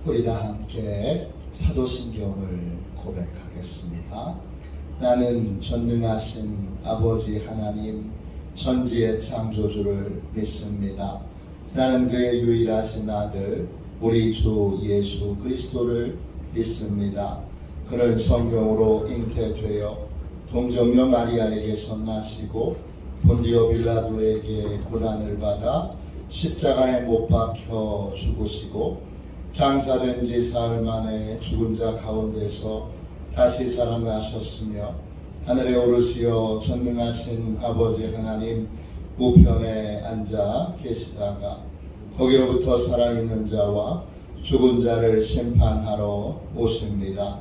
우리 다 함께 사도신경을 고백하겠습니다. 나는 전능하신 아버지 하나님 천지의 창조주를 믿습니다. 나는 그의 유일하신 아들 우리 주 예수 그리스도를 믿습니다. 그는 성경으로 잉태되어 동정녀 마리아에게서 나시고 본디오 빌라도에게 고난을 받아 십자가에 못 박혀 죽으시고 장사된 지 사흘 만에 죽은 자 가운데서 다시 살아나셨으며 하늘에 오르시어 전능하신 아버지 하나님 우편에 앉아 계시다가 거기로부터 살아있는 자와 죽은 자를 심판하러 오십니다.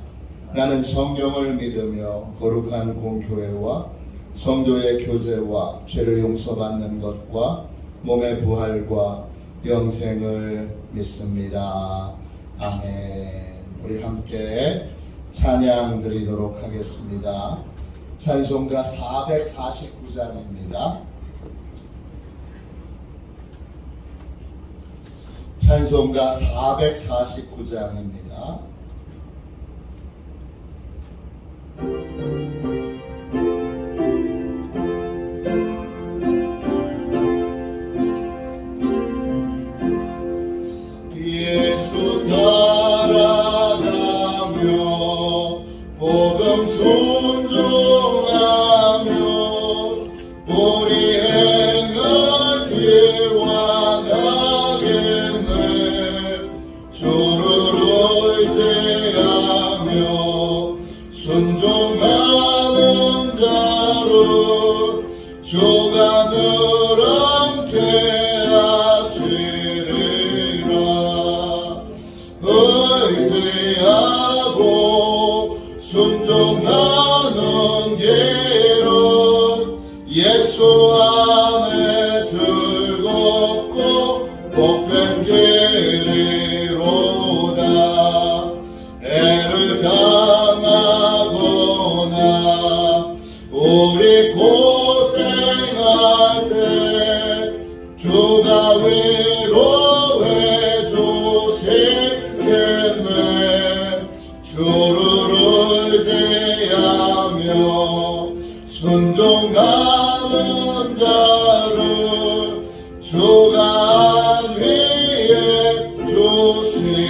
나는 성령을 믿으며 거룩한 공교회와 성도의 교제와 죄를 용서받는 것과 몸의 부활과 영생을 믿습니다. 아멘. 우리 함께 찬양 드리도록 하겠습니다. 찬송가 449장입니다. 찬송가 449장입니다. 예수 따라가며 복음 순종하며 우리 행할 길과 가겠네. 주를 의지하며 순종하는 자를 주가 늘 함께 하시리라. 의지하고 순종하는 길은 예수 안에 즐겁고 복된 길이로다. 애를 당하거나 우리 고생할 때 주가 위로해 주시겠네. 주를 의지하며 순종하는 자를 주가 안위해 주시리라.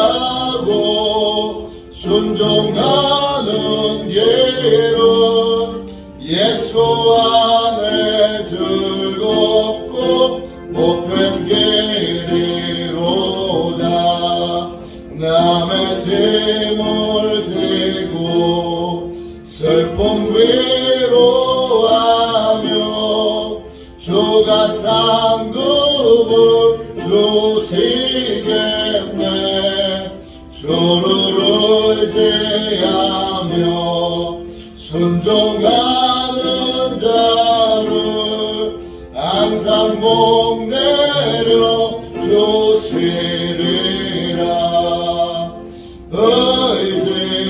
의지하고 순종하는 길은 예수 안에 즐겁고 복된 길이로다. 남의 짐을 지고 슬픔 위로하며 주가 상급을 주시겠네. 주를 의지하며 순종하는 자를 항상 복 내려 주시리라.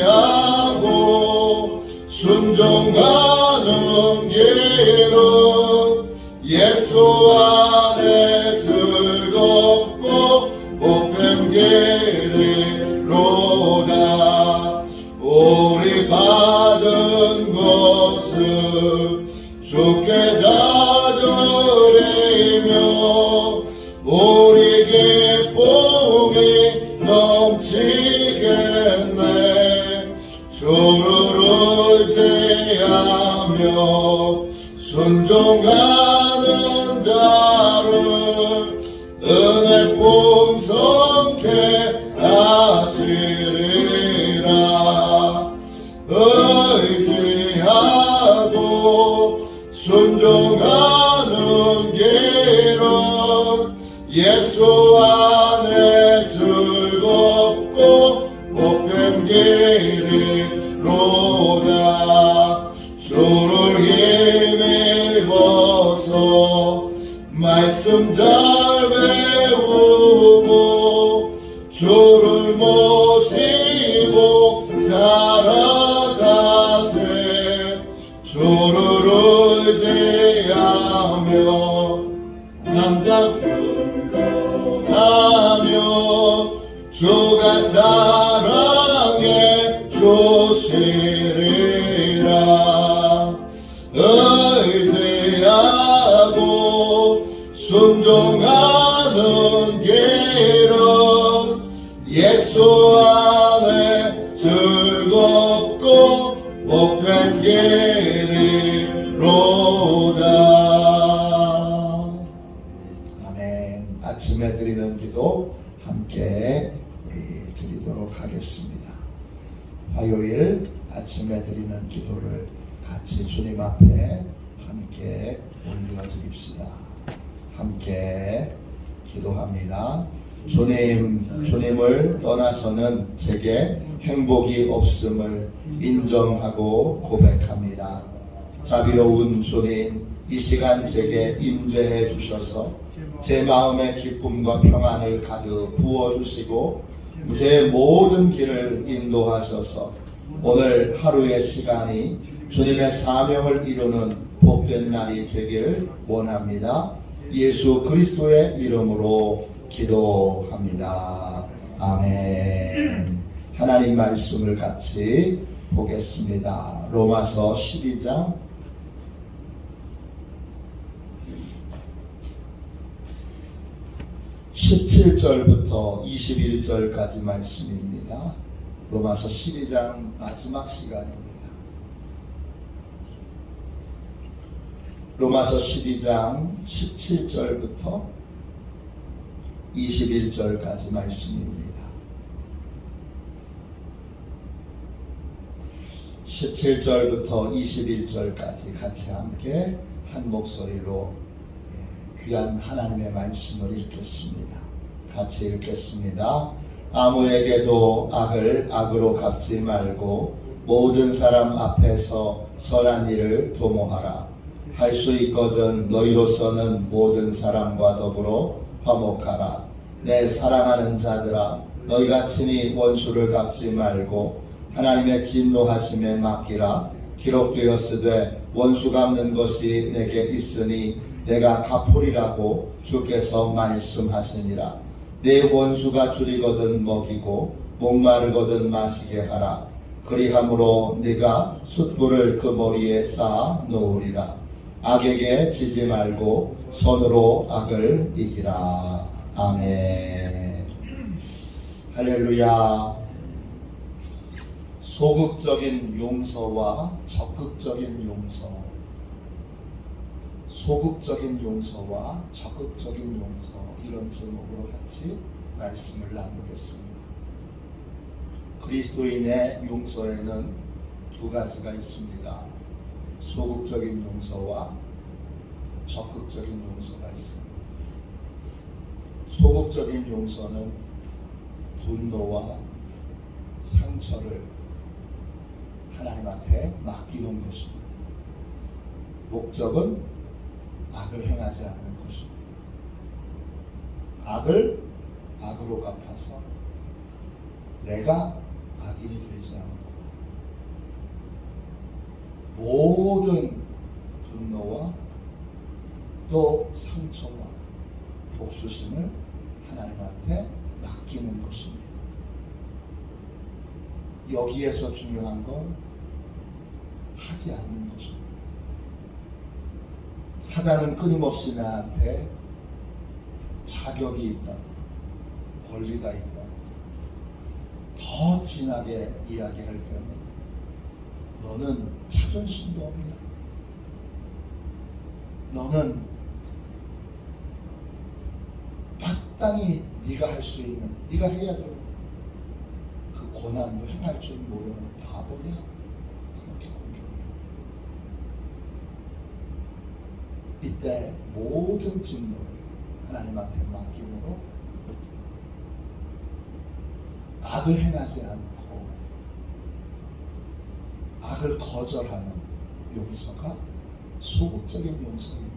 의지하고 순종하는 길은 예수 안에 즐겁고 복된 길이로다. 우리 받은 것을 주께 다 드리며 우리 기쁨이 넘치겠네. 주를 의지하며 순종하는 자를 은혜 풍성케 하시리라. 의지하고 순종하는 길은 예수 안에 즐겁고 복된 길이로다. 주를 힘입어서 말씀 잘 배우고 주를 모시고 살아가세. 주를 의지하며 항상 순종하는 길은 예수 안에 즐겁고 복된 길이로다. 아멘. 아침에 드리는 기도 함께 우리 드리도록 하겠습니다. 화요일 아침에 드리는 기도를 같이 주님 앞에 함께 올려드립시다. 함께 기도합니다. 주님을 떠나서는 제게 행복이 없음을 인정하고 고백합니다. 자비로운 주님, 이 시간 제게 임재해 주셔서 제 마음의 기쁨과 평안을 가득 부어주시고 제 모든 길을 인도하셔서 오늘 하루의 시간이 주님의 사명을 이루는 복된 날이 되길 원합니다. 예수 그리스도의 이름으로 기도합니다. 아멘. 하나님 말씀을 같이 보겠습니다. 로마서 12장 17절부터 21절까지 말씀입니다. 로마서 12장 마지막 시간입니다. 로마서 12장 17절부터 21절까지 말씀입니다. 17절부터 21절까지 같이 함께 한 목소리로 귀한 하나님의 말씀을 읽겠습니다. 같이 읽겠습니다. 아무에게도 악을 악으로 갚지 말고 모든 사람 앞에서 선한 일을 도모하라. 할 수 있거든 너희로서는 모든 사람과 더불어 화목하라. 내 사랑하는 자들아, 너희가 친히 원수를 갚지 말고 하나님의 진노하심에 맡기라. 기록되었으되 원수 갚는 것이 내게 있으니 내가 갚으리라고 주께서 말씀하시니라. 내 원수가 줄이거든 먹이고 목마르거든 마시게 하라. 그리함으로 네가 숯불을 그 머리에 쌓아 놓으리라. 악에게 지지 말고 손으로 악을 이기라. 아멘. 할렐루야. 소극적인 용서와 적극적인 용서, 소극적인 용서와 적극적인 용서, 이런 제목으로 같이 말씀을 나누겠습니다. 그리스도인의 용서에는 두 가지가 있습니다. 소극적인 용서와 적극적인 용서가 있습니다. 소극적인 용서는 분노와 상처를 하나님 앞에 맡기는 것입니다. 목적은 악을 행하지 않는 것입니다. 악을 악으로 갚아서 내가 악인이 되지 않고 모든 분노와 또 상처와 복수심을 하나님 앞에 맡기는 것입니다. 여기에서 중요한 건 하지 않는 것입니다. 사단은 끊임없이 나한테 자격이 있다고, 권리가 있다고, 더 진하게 이야기할 때는 너는 자존심도 없냐, 너는 마땅히 네가 할 수 있는, 네가 해야 되는 그 고난도 행할 줄 모르는 바보냐, 그렇게 공격을 합니다. 이때 모든 진노를 하나님 앞에 맡김으로 악을 행하지 않고 악을 거절하는 용서가 소극적인 용서입니다.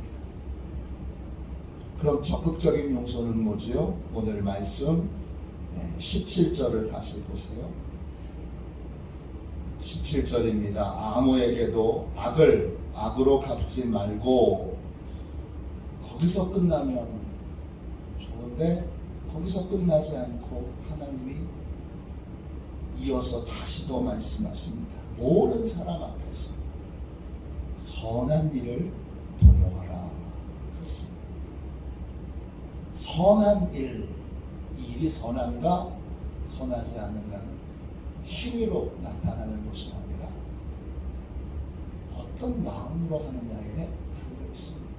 그럼 적극적인 용서는 뭐지요? 오늘 말씀 17절을 다시 보세요. 17절입니다. 아무에게도 악을 악으로 갚지 말고, 거기서 끝나면 좋은데 거기서 끝나지 않고 하나님이 이어서 다시 더 말씀하십니다. 모든 사람 앞에서 선한 일을 도모하라. 그렇습니다. 선한 일, 이 일이 선한가 선하지 않은가는 행위로 나타나는 것이 아니라 어떤 마음으로 하느냐에 달려 있습니다.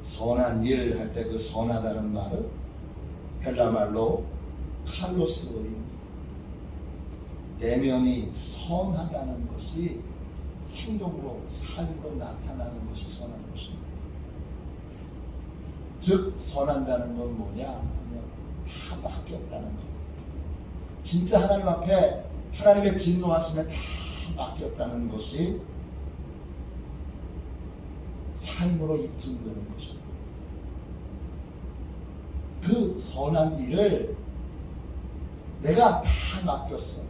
선한 일 할 때 그 선하다는 말은 헬라 말로 칼로스입니다. 내면이 선하다는 것이 행동으로 삶으로 나타나는 것이 선한 것입니다. 즉 선한다는 건 뭐냐 하면 다 맡겼다는 것. 진짜 하나님 앞에 하나님의 진노하심에 다 맡겼다는 것이 삶으로 입증되는 것입니다. 그 선한 일을 내가 다 맡겼어.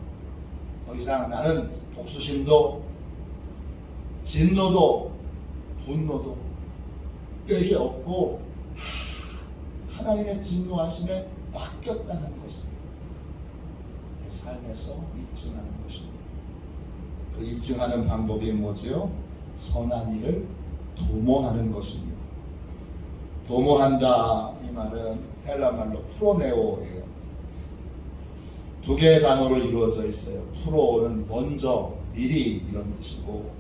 더 이상 나는 복수심도 진노도 분노도 내게 없고 하나님의 진노하심에 맡겼다는 것을 내 삶에서 입증하는 것입니다. 그 입증하는 방법이 뭐죠? 선한 일을 도모하는 것입니다. 도모한다 이 말은 헬라 말로 프로네오예요. 두 개의 단어로 이루어져 있어요. 프로는 먼저, 미리 이런 뜻이고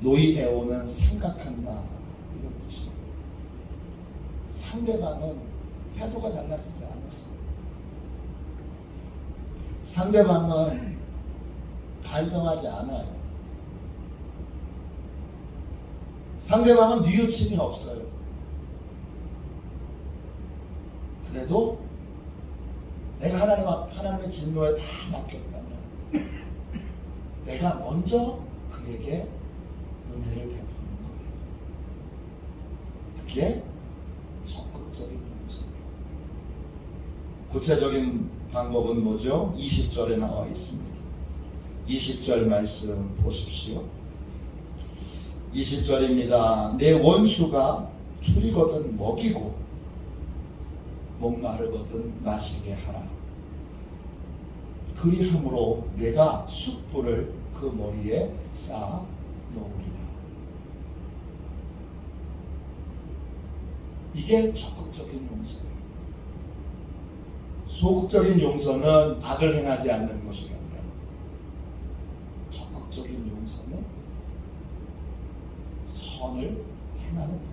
노이에오는 생각한다 이런 뜻이에요. 상대방은 태도가 달라지지 않았어요. 상대방은 반성하지 않아요. 상대방은 뉘우침이 없어요. 그래도 내가 하나님의 진노에 다 맡겼다면 내가 먼저 그에게 은혜를 베푸는 거예요. 그게 적극적인 용서예요. 구체적인 방법은 뭐죠? 20절에 나와 있습니다. 20절 말씀 보십시오. 20절입니다. 내 원수가 줄이거든 먹이고 목마르거든 마시게 하라. 그리함으로 내가 숯불을 그 머리에 쌓아 놓으리라. 이게 적극적인 용서예요. 소극적인 용서는 악을 행하지 않는 것이 아니라 적극적인 용서는 선을 행하는 거예요.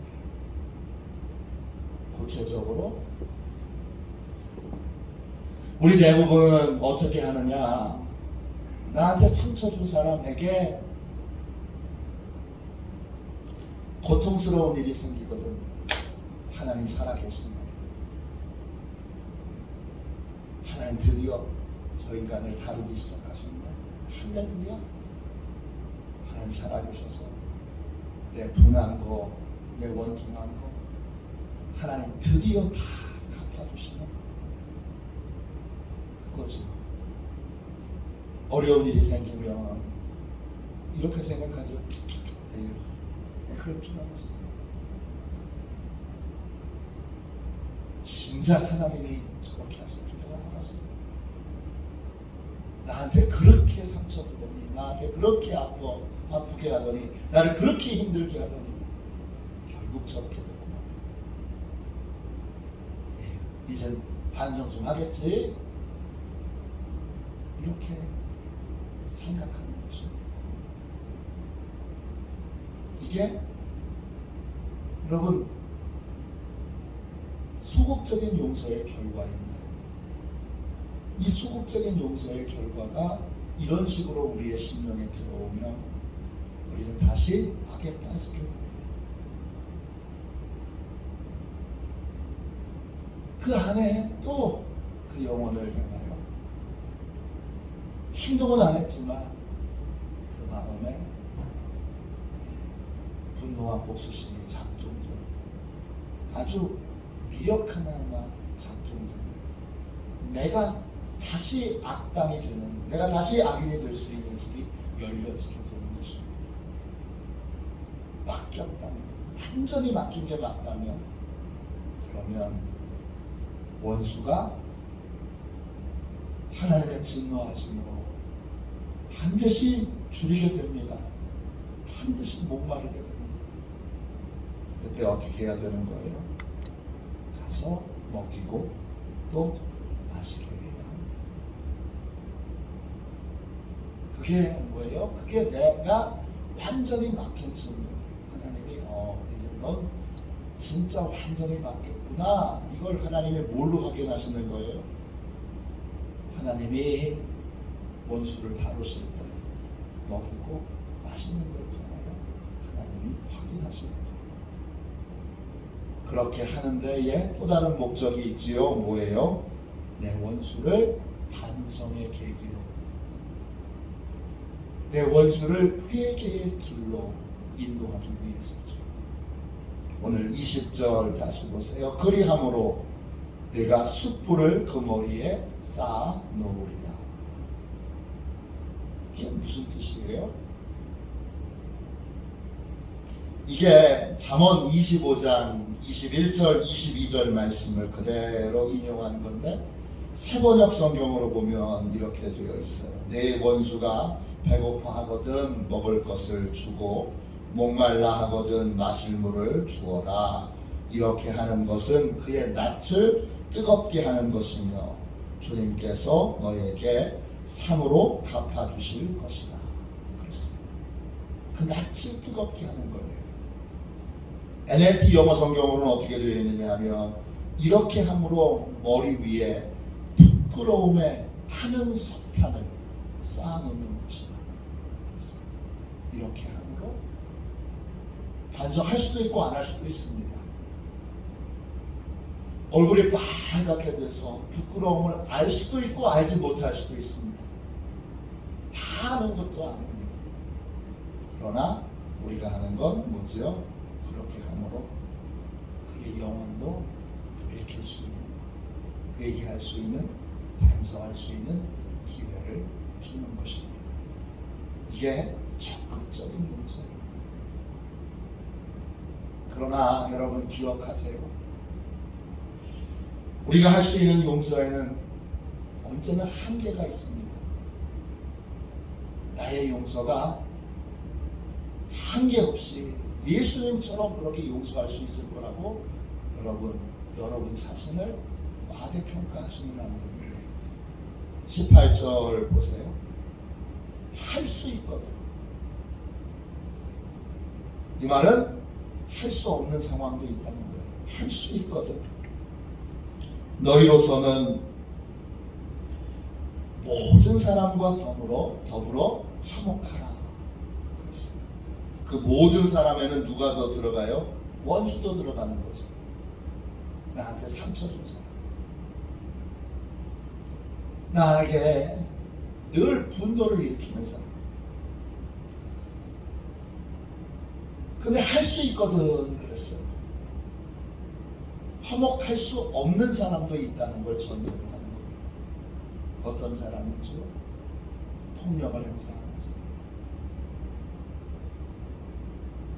구체적으로 우리 대부분은 어떻게 하느냐? 나한테 상처 준 사람에게 고통스러운 일이 생기거든. 하나님 살아계시네. 하나님 드디어 저 인간을 다루기 시작하셨네. 할렐루야. 하나님 살아계셔서 내 분한 거, 내 원통한 거 하나님 드디어 다 갚아주시네. 그거죠. 어려운 일이 생기면 이렇게 생각하죠. 에휴, 내가 그럴 줄 알았어. 진작 하나님이 저렇게 하실 줄 내가 알았어. 나한테 그렇게 상처 주더니, 나한테 그렇게 아프게 하더니, 나를 그렇게 힘들게 하더니 결국 저렇게 됐구나. 에휴, 이젠 반성 좀 하겠지? 이렇게 생각하는 것입니다. 이게 여러분 소극적인 용서의 결과였나요? 이 소극적인 용서의 결과가 이런 식으로 우리의 심령에 들어오면 우리는 다시 악에 빠지게 됩니다. 그 안에 또 그 영혼을 향하여 행동은 안 했지만 그 마음에 분노와 복수심이 작동되는 아주 미력하나마 작동되는 내가 다시 악당이 되는, 내가 다시 악인이 될 수 있는 길이 열려지게 되는 것입니다. 맡겼다면, 완전히 맡긴 게 맞다면, 그러면 원수가 하나님의 진노하심으로 반드시 줄이게 됩니다. 반드시 목마르게 됩니다. 그때 어떻게 해야 되는 거예요? 가서 먹이고 또 마시게 해야 합니다. 그게 뭐예요? 그게 내가 완전히 막힌 친구예요. 하나님이 이제 넌 진짜 완전히 막혔구나. 이걸 하나님이 뭘로 확인하시는 거예요? 하나님이 원수를 다루실 때 먹이고 맛있는 걸 통하여 하나님이 확인하시는 거예요. 그렇게 하는 데에 또 다른 목적이 있지요. 뭐예요? 내 원수를 반성의 계기로, 내 원수를 회개의 길로 인도하기 위해서죠. 오늘 20절 다시 보세요. 그리함으로 내가 숯불을 그 머리에 쌓아 놓으리라. 이게 무슨 뜻이에요? 이게 잠언 25장 21절 22절 말씀을 그대로 인용한 건데 세번역 성경으로 보면 이렇게 되어 있어요. 내 원수가 배고파 하거든 먹을 것을 주고 목말라 하거든 마실 물을 주어라. 이렇게 하는 것은 그의 낯을 뜨겁게 하는 것이며 주님께서 너에게 상으로 갚아주실 것이다. 그랬어요. 그 낯을 뜨겁게 하는 거예요. NLT 영어 성경으로는 어떻게 되어 있느냐 하면 이렇게 함으로 머리 위에 부끄러움에 타는 석탄을 쌓아놓는 것이다. 그랬어요. 이렇게 함으로 반성할 수도 있고 안 할 수도 있습니다. 얼굴이 빨갛게 돼서 부끄러움을 알 수도 있고 알지 못할 수도 있습니다. 다 아는 것도 아닙니다. 그러나 우리가 하는 건 뭐죠? 그렇게 함으로 그의 영혼도 돌이킬 수 있는, 회개할 수 있는, 반성할 수 있는 기회를 주는 것입니다. 이게 적극적인 용서입니다. 그러나 여러분 기억하세요. 우리가 할 수 있는 용서에는 언제나 한계가 있습니다. 나의 용서가 한계 없이 예수님처럼 그렇게 용서할 수 있을 거라고 여러분 자신을 과대평가하시면 안 됩니다. 18절 보세요. 할 수 있거든. 이 말은 할 수 없는 상황도 있다는 거예요. 할 수 있거든. 너희로서는 모든 사람과 더불어 화목하라. 그랬어요. 그 모든 사람에는 누가 더 들어가요? 원수도 들어가는 거죠. 나한테 상처 준 사람, 나에게 늘 분노를 일으키는 사람. 근데 할 수 있거든 그랬어요. 화목할 수 없는 사람도 있다는 걸 전제로 하는 거예요. 어떤 사람이죠? 폭력을 행사하는 사람.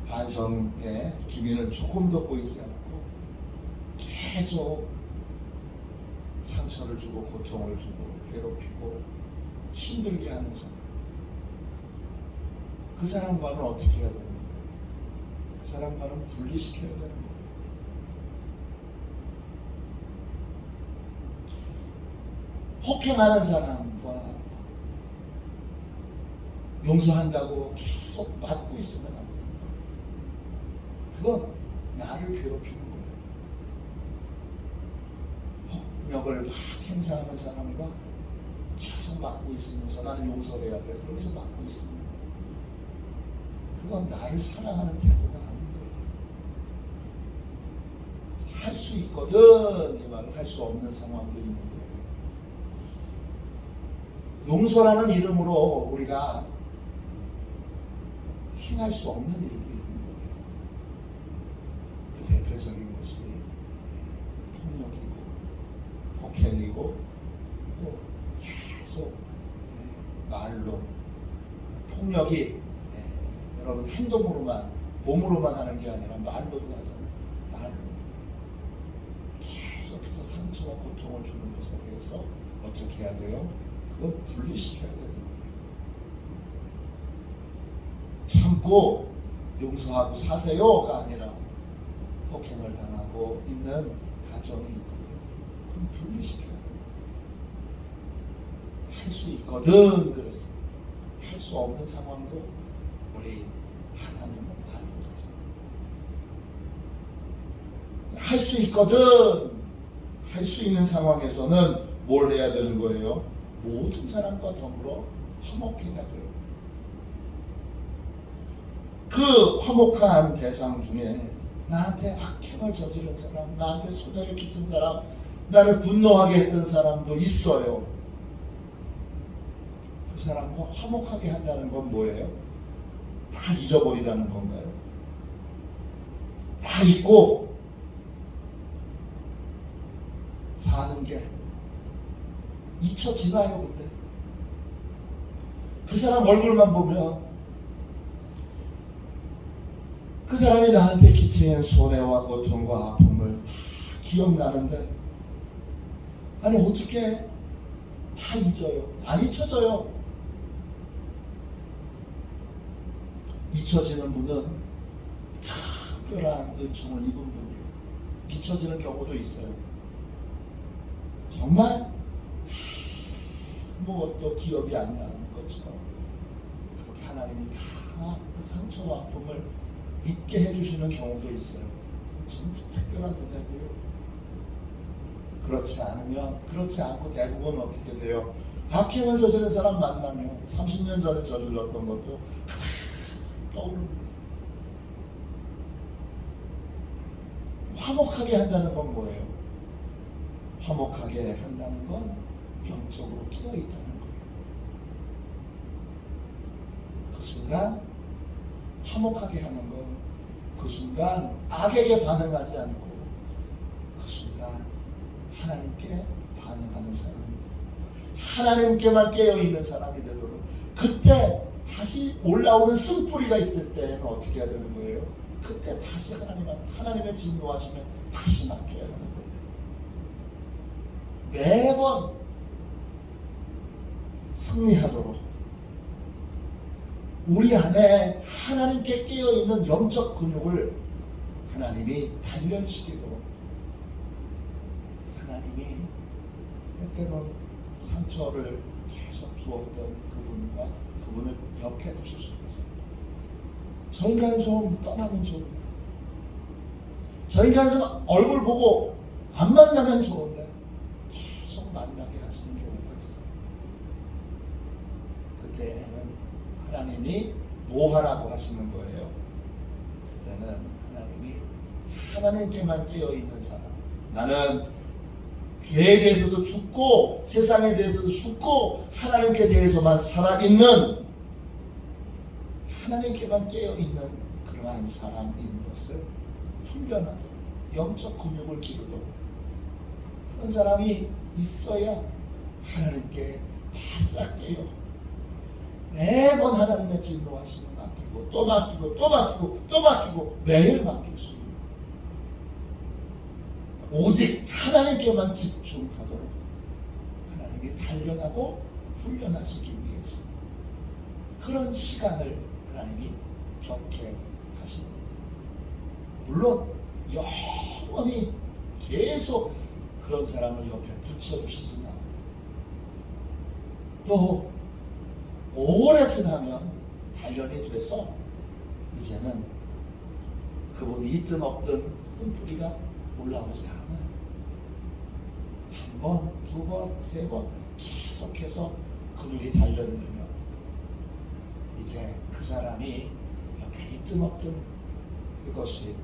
반성의 기미는 조금도 보이지 않고 계속 상처를 주고 고통을 주고 괴롭히고 힘들게 하는 사람. 그 사람과는 어떻게 해야 되는 거예요? 그 사람과는 분리시켜야 되는 거예요. 폭행하는 사람과 용서한다고 계속 맞고 있으면 안 되는 거예요. 그건 나를 괴롭히는 거예요. 폭력을 막 행사하는 사람과 계속 맞고 있으면서 나는 용서해야 돼. 그러면서 맞고 있으면 그건 나를 사랑하는 태도가 아닌 거예요. 할 수 있거든 이 말을 할 수 없는 상황도 있는 거예요. 용서라는 이름으로 우리가 행할 수 없는 일도 있는 거예요. 그 대표적인 것이 폭력이고 폭행이고 또 계속 말로 폭력이 여러분 행동으로만 몸으로만 하는 게 아니라 말로도 하잖아요. 말로 계속해서 상처와 고통을 주는 것에 대해서 어떻게 해야 돼요? 그건 분리시켜야 되는 거예요. 참고 용서하고 사세요가 아니라 폭행을 당하고 있는 가정이 있거든. 그럼 분리시켜야 돼. 할 수 있거든. 그랬어. 할 수 없는 상황도 우리 하나님은 알고 계세요. 할 수 있거든. 할 수 있는 상황에서는 뭘 해야 되는 거예요? 모든 사람과 더불어 화목해야 돼요. 그 화목한 대상 중에 나한테 악행을 저지른 사람, 나한테 손해를 끼친 사람, 나를 분노하게 했던 사람도 있어요. 그 사람과 화목하게 한다는 건 뭐예요? 다 잊어버리라는 건가요? 다 잊고 사는 게 잊혀지나요? 근데 그 사람 얼굴만 보면 그 사람이 나한테 끼친 손해와 고통과 아픔을 다 기억나는데, 아니 어떻게 다 잊어요? 안 잊혀져요. 잊혀지는 분은 특별한 은총을 입은 분이에요. 잊혀지는 경우도 있어요. 정말 아무것도 기억이 안 나는 것처럼 그렇게 하나님이 다 그 상처와 아픔을 잊게 해주시는 경우도 있어요. 진짜 특별한 은혜고요. 그렇지 않고 대부분 어떻게 돼요? 악행을 저지른 사람 만나면 30년 전에 저질렀던 것도 떠오릅니다. 화목하게 한다는 건 뭐예요? 화목하게 한다는 건 영적으로 깨어있다는 거예요. 그 순간 화목하게 하는 건 그 순간 악에게 반응하지 않고 그 순간 하나님께 반응하는 사람이 되도록, 하나님께만 깨어있는 사람이 되도록, 그때 다시 올라오는 쓴뿌리가 있을 때는 어떻게 해야 되는 거예요? 그때 다시 하나님의 진노하시면 다시 맡겨야 하는 거예요. 매번 승리하도록 우리 안에 하나님께 깨어있는 영적 근육을 하나님이 단련시키도록, 하나님이 때때로 상처를 계속 주었던 그분을 옆에 두실 수도 있어요. 저 인간은 좀 떠나면 좋은데, 저 인간은 좀 얼굴 보고 안 만나면 좋은데 계속 만나게 하시는 경우가 있어요. 그때는 하나님이 뭐 하라고 하시는 거예요? 그때는 하나님이 하나님께만 깨어있는 사람, 나는 죄에 대해서도 죽고 세상에 대해서도 죽고 하나님께 대해서만 살아있는, 하나님께만 깨어있는 그러한 사람인 것을 훈련하도록, 영적 근육을 기르도록, 그런 사람이 있어야 하나님께 바싹 깨어 매번 하나님의 진노하심을 맡기고 또 맡기고 또 맡기고 또 맡기고 매일 맡길 수 있는, 오직 하나님께만 집중하도록 하나님이 단련하고 훈련하시기 위해서 그런 시간을 하나님이 겪게 하십니다. 물론 영원히 계속 그런 사람을 옆에 붙여주시진 않아요. 또 오래 지나면 단련이 돼서 이제는 그분이 있든 없든 쓴뿌리가 올라오지 않아요. 한 번, 두 번, 세 번 계속해서 근육이 단련되면 이제 그 사람이 옆에 있든 없든 그것이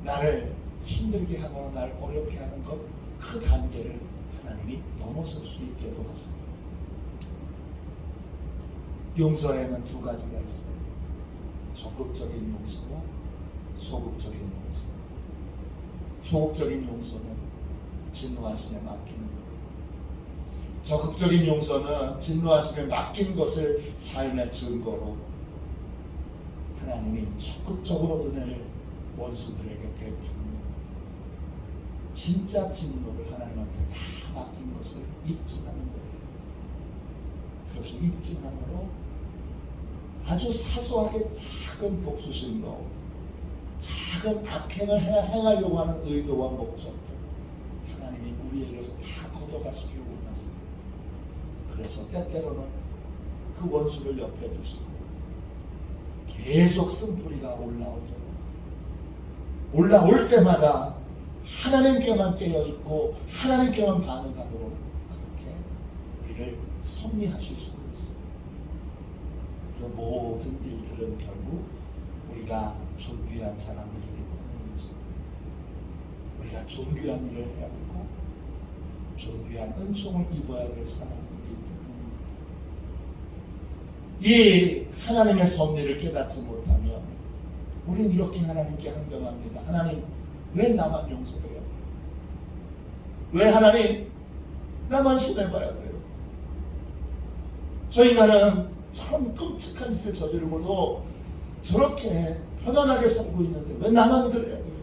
나를 힘들게 하거나 나를 어렵게 하는 것, 그 단계를 하나님이 넘어설 수 있게도 하세요. 용서에는 두 가지가 있어요. 적극적인 용서와 소극적인 용서. 소극적인 용서는 진노하심에 맡기는 거예요. 적극적인 용서는 진노하심에 맡긴 것을 삶의 증거로 하나님이 적극적으로 은혜를 원수들에게 베푸는, 진짜 진노를 하나님한테 다 맡긴 것을 입증하는 거예요. 그렇게 입증함으로 아주 사소하게 작은 복수심도, 작은 악행을 행하려고 하는 의도와 목적도 우리에게서 다 걷어가시길 원하세요. 그래서 때때로는 그 원수를 옆에 두시고 계속 쓴뿌리가 올라올 때마다 하나님께만 깨어있고 하나님께만 반응하도록 그렇게 우리를 섭리하실 수도 있어요. 그 모든 일들은 결국 우리가 존귀한 사람들이기 때문이죠. 우리가 존귀한 일을 해야 하고 존귀한 은총을 입어야 될 사람이기 때문입니다. 이 하나님의 섭리를 깨닫지 못하면 우리는 이렇게 하나님께 항변합니다. 하나님, 왜 나만 용서해야 돼요? 왜 하나님 나만 손해봐야 돼요? 저 인간은 참 끔찍한 짓을 저지르고도 저렇게 편안하게 살고 있는데 왜 나만 그래야 돼요?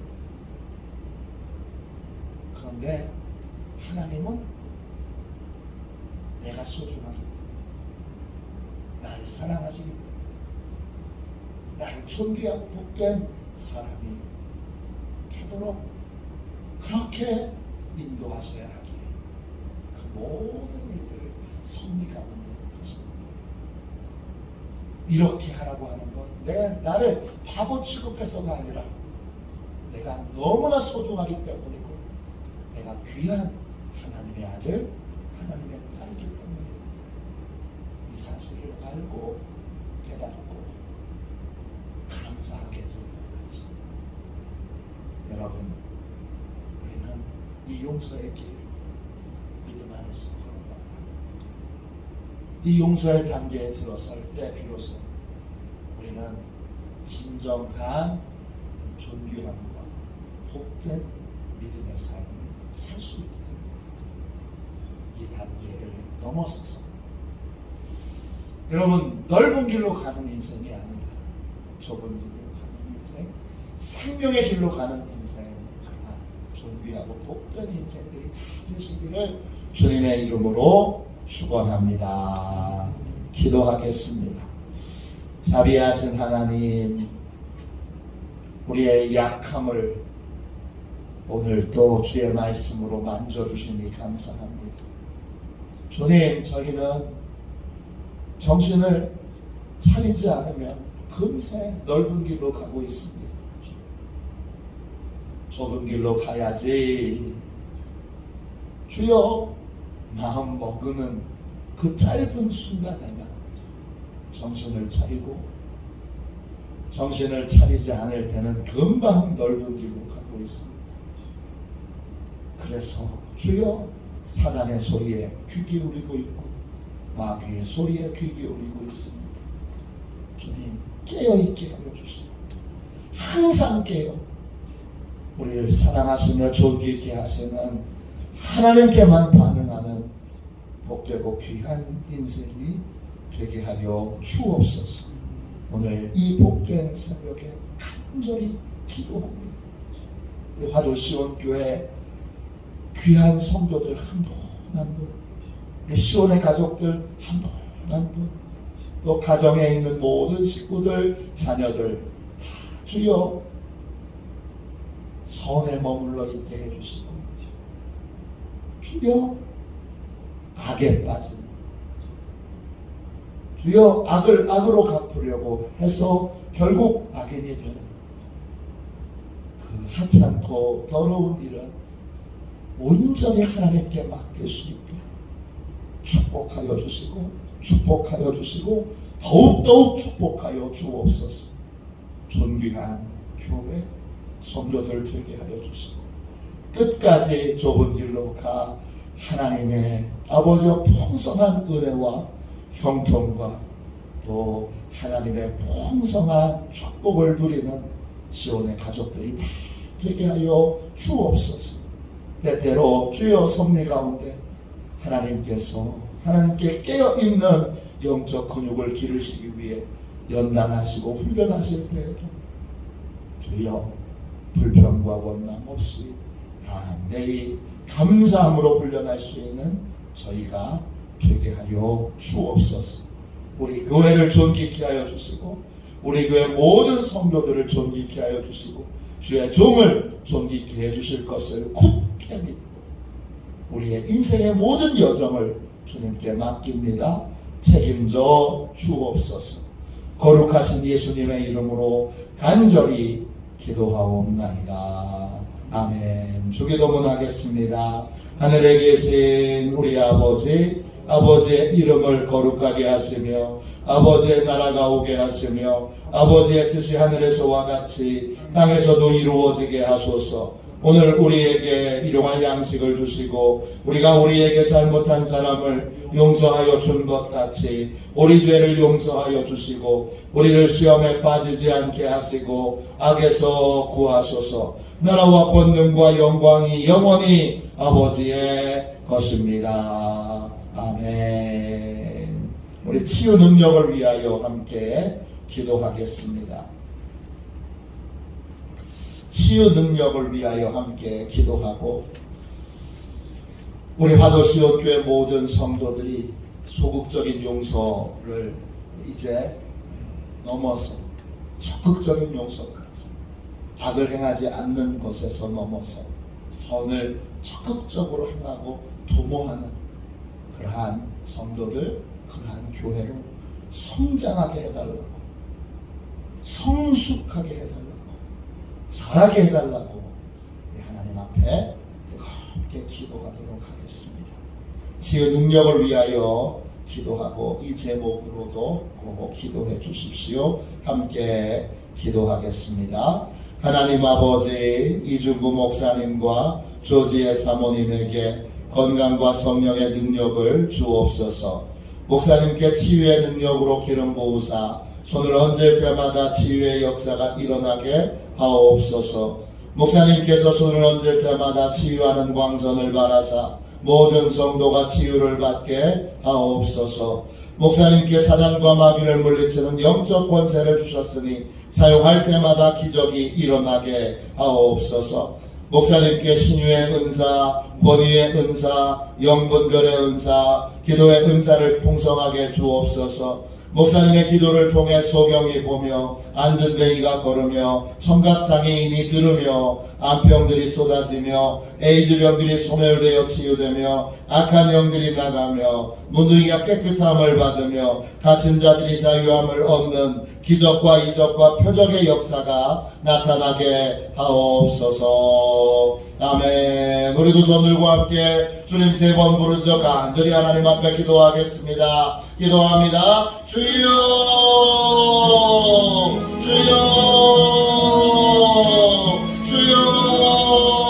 그런데 하나님은 내가 소중하기 때문에, 나를 사랑하시기 때문에, 나를 존귀하고 복된 사람이 되도록 그렇게 인도하셔야 하기에 그 모든 일들을 섭리 가운데 하시는 거예요. 이렇게 하라고 하는 건 나를 바보 취급해서가 아니라 내가 너무나 소중하기 때문이고 내가 귀한 하나님의 아들, 하나님의 딸이기 때문입니다. 이 사실을 알고 깨닫고 감사하게 될 때까지 여러분, 우리는 이 용서의 길 믿음 안에서 걸어가야 합니다. 이 용서의 단계에 들어설 때 비로소 우리는 진정한 존귀함과 복된 믿음의 삶을 살 수 있기 때문에 이 단계를 넘어서서 여러분, 넓은 길로 가는 인생이 아니라 좁은 길로 가는 인생, 생명의 길로 가는 인생, 그러나 존귀하고 복된 인생들이 다 되시기를 주님의 이름으로 축원합니다. 기도하겠습니다. 자비하신 하나님, 우리의 약함을 오늘 또 주의 말씀으로 만져주시니 감사합니다. 주님, 저희는 정신을 차리지 않으면 금세 넓은 길로 가고 있습니다. 좁은 길로 가야지. 주여, 마음 먹으는 그 짧은 순간에만 정신을 차리고 정신을 차리지 않을 때는 금방 넓은 길로 가고 있습니다. 그래서 주여, 사단의 소리에 귀 기울이고 있고 마귀의 소리에 귀 기울이고 있습니다. 주님, 깨어있게 하여 주시고 항상 깨어 우리를 사랑하시며 존귀케 하시는 하나님께만 반응하는 복되고 귀한 인생이 되게 하여 주옵소서. 오늘 이 복된 새벽에 간절히 기도합니다. 우리 화도시온교회 귀한 성도들 한 분 한 분, 우리 시온의 가족들 한 분 한 분, 또 가정에 있는 모든 식구들, 자녀들 다 주여 선에 머물러 있게 해주시고 주여 악에 빠지는 주여 악을 악으로 갚으려고 해서 결국 악인이 되는 그 하찮고 더러운 일은 온전히 하나님께 맡길 수 있게 축복하여 주시고 더욱더욱 축복하여 주옵소서. 존귀한 교회 성도들 되게 하여 주시고 끝까지 좁은 길로 가 하나님의 아버지의 풍성한 은혜와 형통과 또 하나님의 풍성한 축복을 누리는 시온의 가족들이 다 되게 하여 주옵소서. 때때로 주여 섭리 가운데 하나님께 깨어있는 영적 근육을 기르시기 위해 연단하시고 훈련하실 때에도 주여 불평과 원망 없이 담대히 감사함으로 훈련할 수 있는 저희가 되게 하여 주옵소서. 우리 교회를 존귀케 하여 주시고 우리 교회 모든 성도들을 존귀케 하여 주시고 주의 종을 존귀케 해 주실 것을 굳게 믿고 우리의 인생의 모든 여정을 주님께 맡깁니다. 책임져 주옵소서. 거룩하신 예수님의 이름으로 간절히 기도하옵나이다. 아멘. 주기도문 하겠습니다. 하늘에 계신 우리 아버지, 아버지의 이름을 거룩하게 하시며 아버지의 나라가 오게 하시며 아버지의 뜻이 하늘에서와 같이 땅에서도 이루어지게 하소서. 오늘 우리에게 일용할 양식을 주시고 우리가 우리에게 잘못한 사람을 용서하여 준 것 같이 우리 죄를 용서하여 주시고 우리를 시험에 빠지지 않게 하시고 악에서 구하소서. 나라와 권능과 영광이 영원히 아버지의 것입니다. 아멘. 우리 치유 능력을 위하여 함께 기도하겠습니다. 치유 능력을 위하여 함께 기도하고 우리 화도시온교회 모든 성도들이 소극적인 용서를 이제 넘어서 적극적인 용서까지 악을 행하지 않는 것에서 넘어서 선을 적극적으로 행하고 도모하는 그러한 성도들, 그러한 교회로 성장하게 해달라고, 성숙하게 해달라고, 잘하게 해달라고 우리 하나님 앞에 뜨겁게 기도하도록 하겠습니다. 치유 능력을 위하여 기도하고 이 제목으로도 꼭 기도해 주십시오. 함께 기도하겠습니다. 하나님 아버지, 이중구 목사님과 조지의 사모님에게 건강과 성령의 능력을 주옵소서. 목사님께 치유의 능력으로 기름 부으사 손을 얹을 때마다 치유의 역사가 일어나게 하옵소서. 목사님께서 손을 얹을 때마다 치유하는 광선을 바라사 모든 성도가 치유를 받게 하옵소서. 목사님께 사단과 마귀를 물리치는 영적 권세를 주셨으니 사용할 때마다 기적이 일어나게 하옵소서. 목사님께 신유의 은사, 권위의 은사, 영분별의 은사, 기도의 은사를 풍성하게 주옵소서. 목사님의 기도를 통해 소경이 보며 앉은 뱅이가 걸으며 청각장애인이 들으며 암병들이 쏟아지며 에이즈병들이 소멸되어 치유되며 악한 영들이 나가며 문둥이가 깨끗함을 받으며 갇힌 자들이 자유함을 얻는 기적과 이적과 표적의 역사가 나타나게 하옵소서. 아멘. 우리 두 손 들고 함께 주님 세 번 부르짖어 간절히 하나님 앞에 기도하겠습니다. 기도합니다. 주여, 주여, 주여.